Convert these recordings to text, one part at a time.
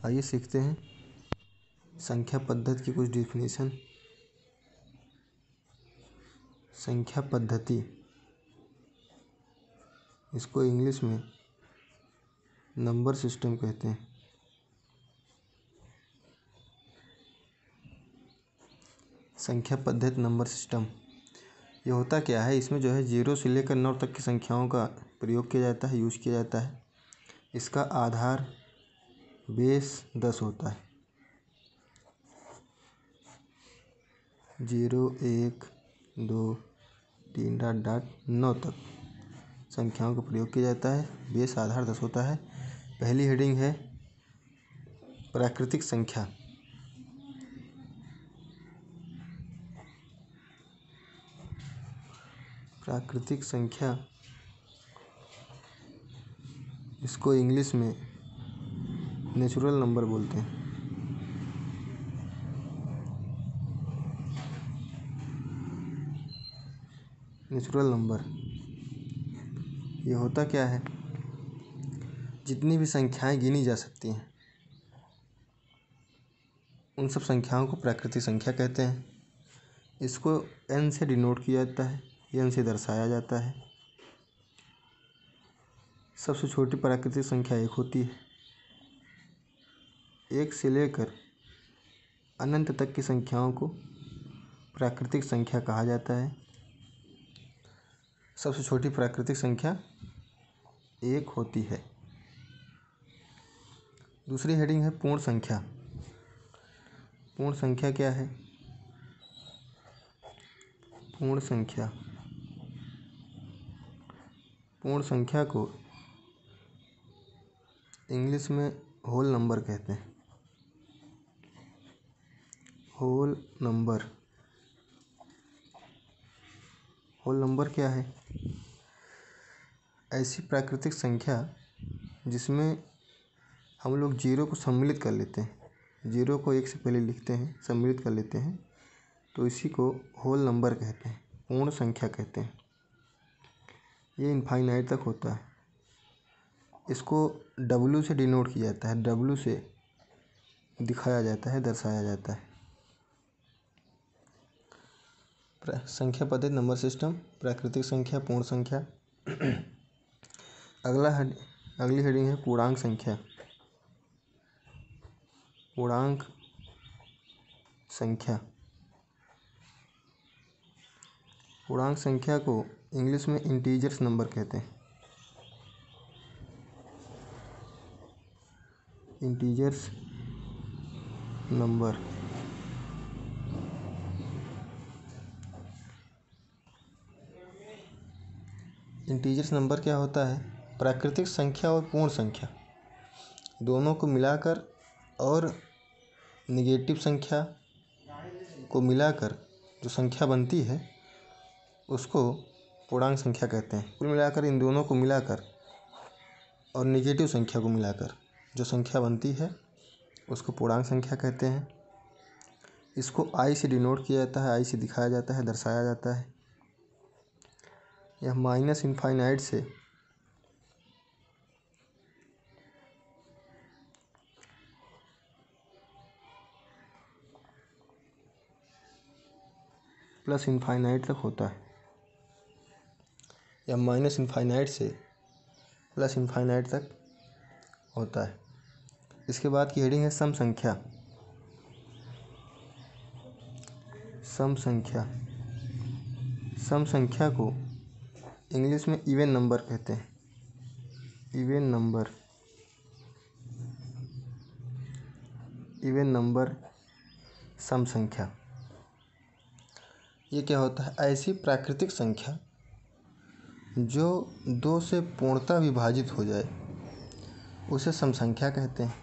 आइए सीखते हैं संख्या पद्धति की कुछ डिफिनीशन। संख्या पद्धति, इसको इंग्लिश में नंबर सिस्टम कहते हैं। संख्या पद्धति नंबर सिस्टम ये होता क्या है? इसमें जो है 0 से लेकर 9 तक की संख्याओं का प्रयोग किया जाता है, यूज किया जाता है। इसका आधार बेस 10 होता है। 0 1 2 3 डॉट डॉट 9 तक संख्याओं का प्रयोग किया जाता है। बेस आधार 10 होता है। पहली हेडिंग है प्राकृतिक संख्या। प्राकृतिक संख्या, इसको इंग्लिश में नेचुरल नंबर बोलते हैं। नेचुरल नंबर ये होता क्या है? जितनी भी संख्याएं गिनी जा सकती हैं उन सब संख्याओं को प्राकृतिक संख्या कहते हैं। इसको n से डिनोट किया जाता है, n से दर्शाया जाता है। सबसे छोटी प्राकृतिक संख्या 1 होती है। 1 से लेकर अनंत तक की संख्याओं को प्राकृतिक संख्या कहा जाता है। सबसे छोटी प्राकृतिक संख्या 1 होती है। दूसरी हेडिंग है पूर्ण संख्या। पूर्ण संख्या क्या है? पूर्ण संख्या, पूर्ण संख्या को इंग्लिश में होल नंबर कहते हैं। होल नंबर, होल नंबर क्या है? ऐसी प्राकृतिक संख्या जिसमें हम लोग 0 को सम्मिलित कर लेते हैं। 0 को 1 से पहले लिखते हैं, सम्मिलित कर लेते हैं, तो इसी को होल नंबर कहते हैं, पूर्ण संख्या कहते हैं। ये इनफाइनाइट तक होता है। इसको W से डिनोट किया जाता है, W से दिखाया जाता है, दर्शाया जाता है। संख्या पद्धति नंबर सिस्टम, प्राकृतिक संख्या, पूर्ण संख्या। अगली हेडिंग है पूर्णांक संख्या। पूर्णांक संख्या, पूर्णांक संख्या को इंग्लिश में इंटीजर्स नंबर कहते हैं। इंटीजर्स नंबर, इंटीजर्स नंबर क्या होता है? प्राकृतिक संख्या और पूर्ण संख्या दोनों को मिलाकर और निगेटिव संख्या को मिलाकर जो संख्या बनती है उसको पूर्णांक संख्या कहते हैं। कुल मिलाकर इन दोनों को मिलाकर और निगेटिव संख्या को मिलाकर जो संख्या बनती है उसको पूर्णांक संख्या कहते हैं। इसको I से डिनोट किया जाता है, I से दिखाया जाता है, दर्शाया जाता है। यह माइनस इनफाइनाइट से प्लस इनफाइनाइट तक होता है। यह माइनस इनफाइनाइट से प्लस इनफाइनाइट तक होता है। इसके बाद की हेडिंग है सम संख्या। सम संख्या, सम संख्या को इंग्लिश में इवन नंबर कहते हैं। इवन नंबर, इवन नंबर सम संख्या। ये क्या होता है? ऐसी प्राकृतिक संख्या जो 2 से पूर्णतः विभाजित हो जाए उसे सम संख्या कहते हैं।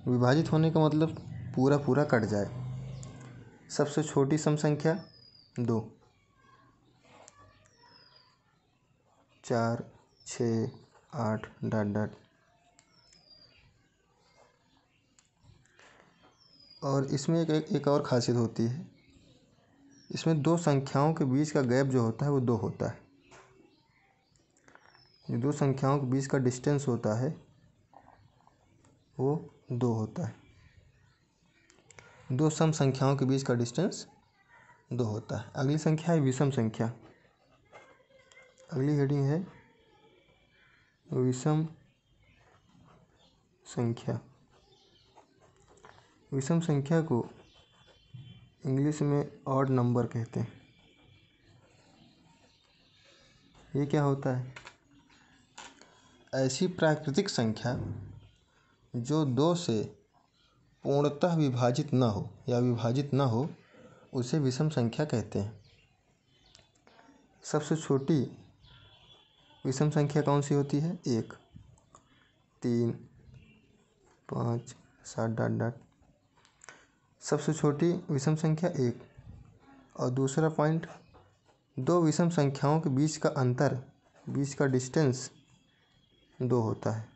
विभाजित होने का मतलब पूरा पूरा कट जाए। सबसे छोटी सम संख्या 2, 4 6 8 डॉट डॉट। और इसमें एक और खासियत होती है, इसमें 2 संख्याओं के बीच का गैप जो होता है वो 2 होता है। जो 2 संख्याओं के बीच का डिस्टेंस होता है वो 2 होता है। दो सम संख्याओं के बीच का डिस्टेंस 2 होता है। अगली संख्या है विषम संख्या। अगली हेडिंग है विषम संख्या। विषम संख्या को इंग्लिश में ऑड नंबर कहते हैं। ये क्या होता है? ऐसी प्राकृतिक संख्या जो 2 से पूर्णतः विभाजित न हो या विभाजित न हो उसे विषम संख्या कहते हैं। सबसे छोटी विषम संख्या कौन सी होती है? 1, 3, 5, 7 डॉट डॉट। सबसे छोटी विषम संख्या 1। और दूसरा पॉइंट, 2 विषम संख्याओं के बीच का अंतर, बीच का डिस्टेंस 2 होता है।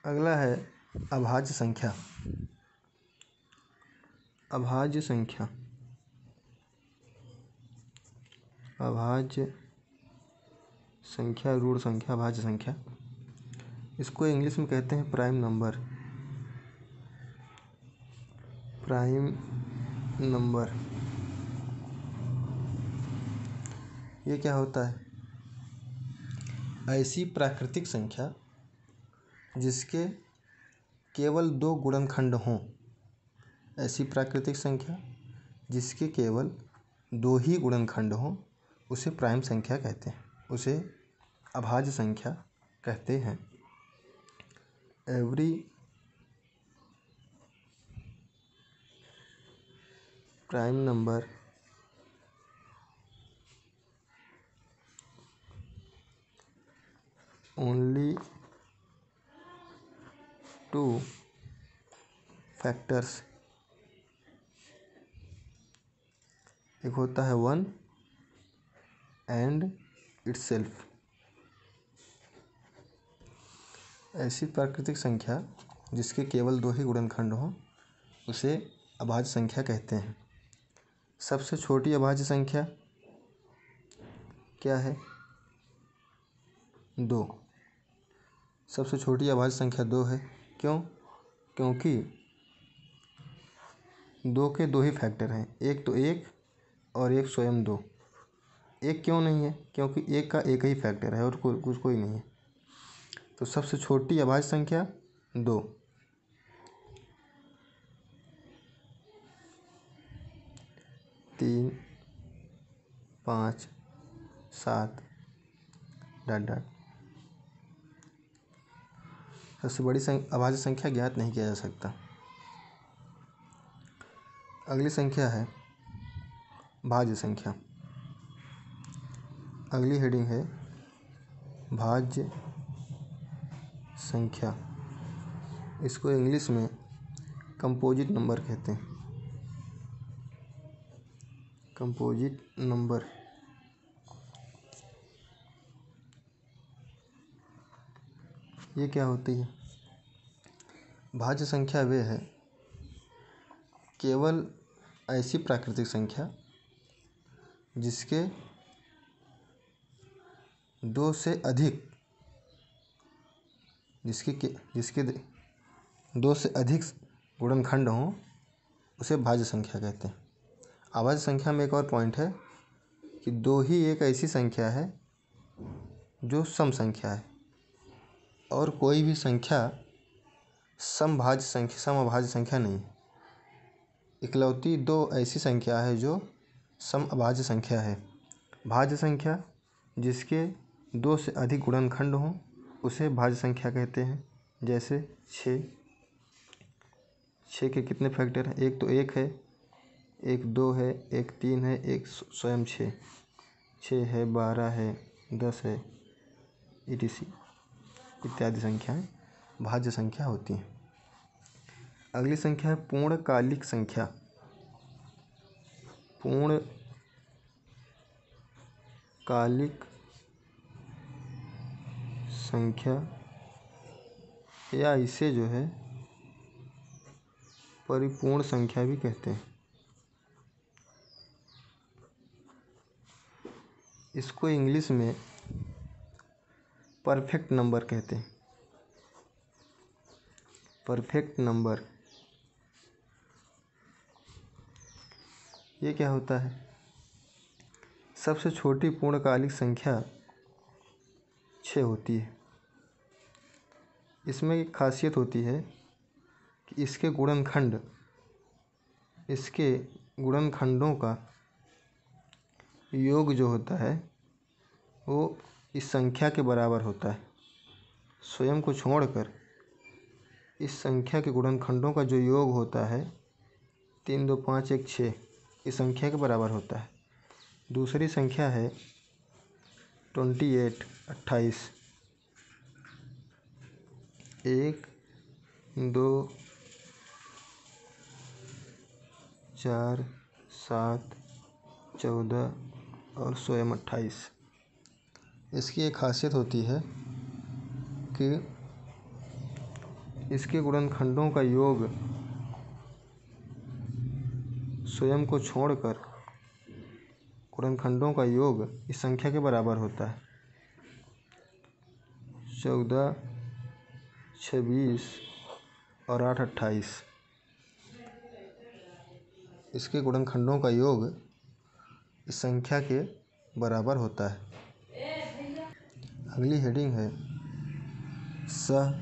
अगला है अभाज्य संख्या। अभाज्य संख्या, अभाज्य संख्या, ऋण संख्या, अभाज्य संख्या, इसको इंग्लिश में कहते हैं प्राइम नंबर। प्राइम नंबर ये क्या होता है? ऐसी प्राकृतिक संख्या जिसके केवल 2 गुणनखंड हों। ऐसी प्राकृतिक संख्या जिसके केवल 2 ही गुणनखंड हों उसे प्राइम संख्या कहते हैं, उसे अभाज्य संख्या कहते हैं। Every prime number only 2 factors. एक होता है 1 एंड इटसेल्फ। ऐसी प्राकृतिक संख्या जिसके केवल 2 ही गुणनखंड हों उसे अभाज्य संख्या कहते हैं। सबसे छोटी अभाज्य संख्या क्या है? 2। सबसे छोटी अभाज्य संख्या 2 है। क्यों? क्योंकि 2 के 2 ही फैक्टर हैं, एक तो 1 और एक स्वयं 2। 1 क्यों नहीं है? क्योंकि 1 का एक ही फैक्टर है और कोई नहीं है। तो सबसे छोटी अभाज्य संख्या 2। 3, 5, 7 डॉट डॉट। सबसे बड़ी अभाज्य संख्या ज्ञात नहीं किया जा सकता। अगली संख्या है भाज्य संख्या। अगली हेडिंग है भाज्य संख्या। इसको इंग्लिश में कंपोजिट नंबर कहते हैं। कंपोजिट नंबर ये क्या होती है? भाज्य संख्या वे है केवल ऐसी प्राकृतिक संख्या जिसके 2 से अधिक, जिसके 2 से अधिक गुणनखंड हों उसे भाज्य संख्या कहते हैं। अभाज्य संख्या में एक और पॉइंट है कि 2 ही एक ऐसी संख्या है जो सम संख्या है और कोई भी संख्या समअभाज्य संख्या नहीं है। इकलौती 2 ऐसी संख्या है जो समअभाज्य संख्या है। भाज्य संख्या जिसके 2 से अधिक गुणनखंड हों उसे भाज्य संख्या कहते हैं। जैसे 6 के कितने फैक्टर हैं? एक तो 1 है, एक 2 है, एक 3 है, एक स्वयं 6 है, 12 है, 10 है, etc इत्यादि संख्याएं भाज्य संख्या होती हैं। अगली संख्या है पूर्णकालिक संख्या। पूर्णकालिक संख्या या इसे जो है परिपूर्ण संख्या भी कहते हैं। इसको इंग्लिश में परफेक्ट नंबर कहते हैं। परफेक्ट नंबर ये क्या होता है? सबसे छोटी पूर्णकालिक संख्या 6 होती है। इसमें एक खासियत होती है कि इसके गुणनखंडों का योग जो होता है वो इस संख्या के बराबर होता है। स्वयं को छोड़कर इस संख्या के गुणनखंडों का जो योग होता है 3, 2, 5, 1, 6 इस संख्या के बराबर होता है। दूसरी संख्या है 28 28। 1, 2, 4, 7, 14 और स्वयं 28। इसकी एक खासियत होती है कि इसके गुणनखंडों का योग स्वयं को छोड़कर गुणनखंडों का योग इस संख्या के बराबर होता है। 14, 26 और 8, 28 इसके गुणनखंडों का योग इस संख्या के बराबर होता है। अगली हेडिंग है सहअभाज्य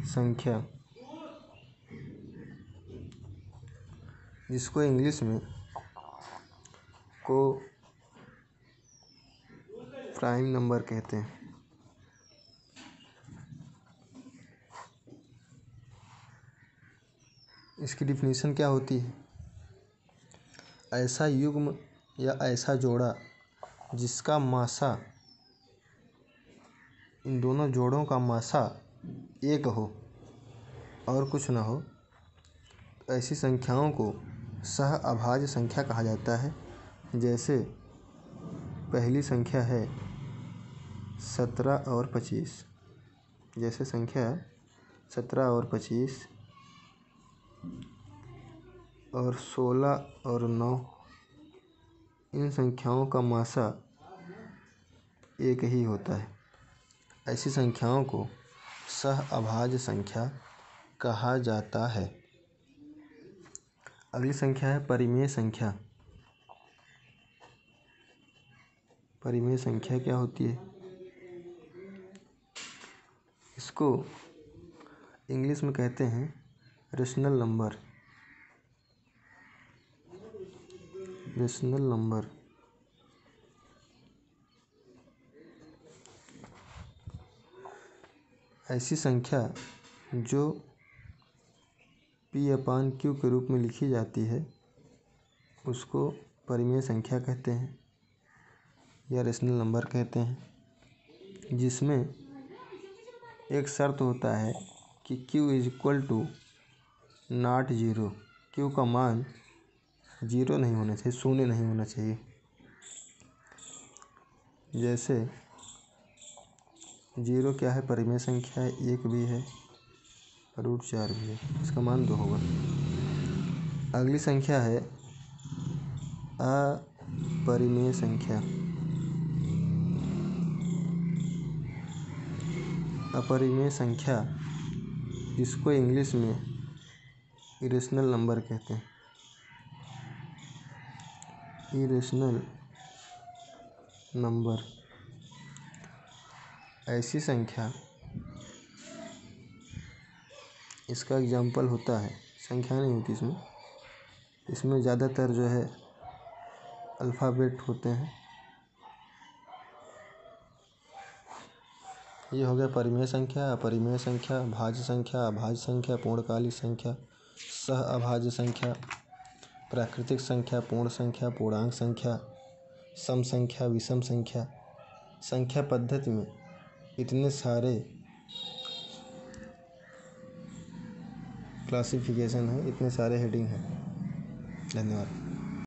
संख्या, जिसको इंग्लिश में प्राइम नंबर कहते हैं। इसकी डिफिनीशन क्या होती है? ऐसा युग्म या ऐसा जोड़ा जिसका मासा, इन दोनों जोड़ों का मासा एक हो और कुछ न हो, ऐसी संख्याओं को सहअभाज्य संख्या कहा जाता है। जैसे पहली संख्या है 17 और 25। जैसे संख्या 17 और 25 और 16 और 9, इन संख्याओं का मासा एक ही होता है। ऐसी संख्याओं को सहअभाज्य संख्या कहा जाता है। अगली संख्या है परिमेय संख्या। परिमेय संख्या क्या होती है? इसको इंग्लिश में कहते हैं रेशनल नंबर। रेशनल नंबर ऐसी संख्या जो P/Q के रूप में लिखी जाती है उसको परिमेय संख्या कहते हैं या रेशनल नंबर कहते हैं, जिसमें एक शर्त होता है कि Q = नॉट 0। Q का मान 0 नहीं होना चाहिए, शून्य नहीं होना चाहिए। जैसे 0 क्या है? परिमेय संख्या है, 1 भी है, √4 भी है, इसका मान 2 होगा। अगली संख्या है अपरिमेय संख्या। अपरिमेय संख्या जिसको इंग्लिश में इरेशनल नंबर कहते हैं। इरेशनल नंबर ऐसी संख्या, इसका एग्जाम्पल होता है, संख्या नहीं होती इसमें ज़्यादातर जो है अल्फ़ाबेट होते हैं। ये हो गया परिमेय संख्या, अपरिमेय संख्या, भाज्य संख्या, अभाज्य संख्या, पूर्णकालिक संख्या, सहअभाज्य संख्या, प्राकृतिक संख्या, पूर्ण संख्या, पूर्णांक संख्या, सम संख्या, विषम संख्या। संख्या पद्धति में इतने सारे क्लासिफिकेशन हैं, इतने सारे हेडिंग हैं। धन्यवाद।